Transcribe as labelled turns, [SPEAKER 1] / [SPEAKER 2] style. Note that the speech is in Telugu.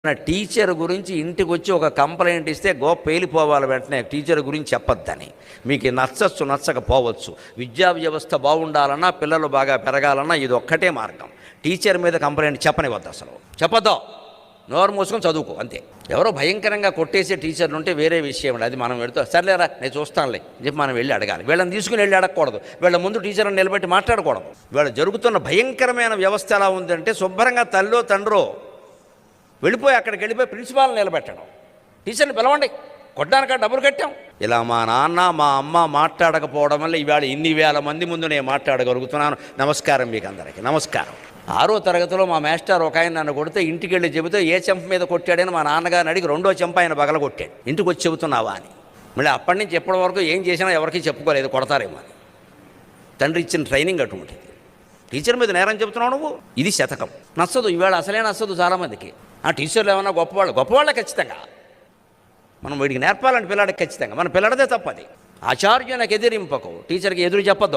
[SPEAKER 1] టీచర్ గురించి ఇంటికి వచ్చి ఒక కంప్లైంట్ ఇస్తే పేలిపోవాలి వెంటనే టీచర్ గురించి చెప్పొద్దని. మీకు నచ్చచ్చు నచ్చకపోవచ్చు. విద్యా వ్యవస్థ బాగుండాలన్నా పిల్లలు బాగా పెరగాలన్నా ఇది ఒక్కటే మార్గం. టీచర్ మీద కంప్లైంట్ చెప్పనివద్దు, అసలు చెప్పొద్దు. నోరు మూసుకొని చదువుకో అంతే. ఎవరో భయంకరంగా కొట్టేసే టీచర్లు ఉంటే వేరే విషయం అండి. అది మనం వెళుతూ సర్లేరా నేను చూస్తానులే చెప్పి మనం వెళ్ళి అడగాలి. వీళ్ళని తీసుకుని వెళ్ళి అడగకూడదు. వీళ్ళ ముందు టీచర్ని నిలబెట్టి మాట్లాడకూడదు. వీళ్ళ జరుగుతున్న భయంకరమైన వ్యవస్థ ఎలా ఉందంటే శుభ్రంగా తల్లో తండ్రో వెళ్ళిపోయి అక్కడికి వెళ్ళిపోయి ప్రిన్సిపాల్ని నిలబెట్టడం. టీచర్ని పిలవండి, కొట్టడానిక డబ్బులు కట్టాం. ఇలా మా నాన్న మా అమ్మ మాట్లాడకపోవడం వల్ల ఇవాళ ఇన్ని వేల మంది ముందు నేను మాట్లాడగలుగుతున్నాను. నమస్కారం మీకు అందరికీ నమస్కారం. 6వ తరగతిలో మా మాస్టర్ ఒక ఆయన నన్ను కొడితే ఇంటికి వెళ్ళి చెబితే ఏ చెంప మీద కొట్టాడని మా నాన్నగారిని అడిగి 2వ చెంప ఆయన బగల కొట్టాడు. ఇంటికి వచ్చి చెబుతున్నావా అని. మళ్ళీ అప్పటి నుంచి ఎప్పటి వరకు ఏం చేసినా ఎవరికి చెప్పుకోలేదు, కొడతారేమో అని. తండ్రి ఇచ్చిన ట్రైనింగ్ అటువంటిది. టీచర్ మీద నేరం చెబుతున్నావు నువ్వు, ఇది శతకం. నచ్చదు ఇవాళ, అసలే నచ్చదు చాలామందికి. ఆ టీచర్లు ఏమన్నా గొప్పవాళ్ళే ఖచ్చితంగా. మనం వీడికి నేర్పాలంటే పిల్లాడికి ఖచ్చితంగా. మన పిల్లడిదే తప్పది. ఆచార్యునికి ఎదిరింపకు, టీచర్కి ఎదురు చెప్పద్దు.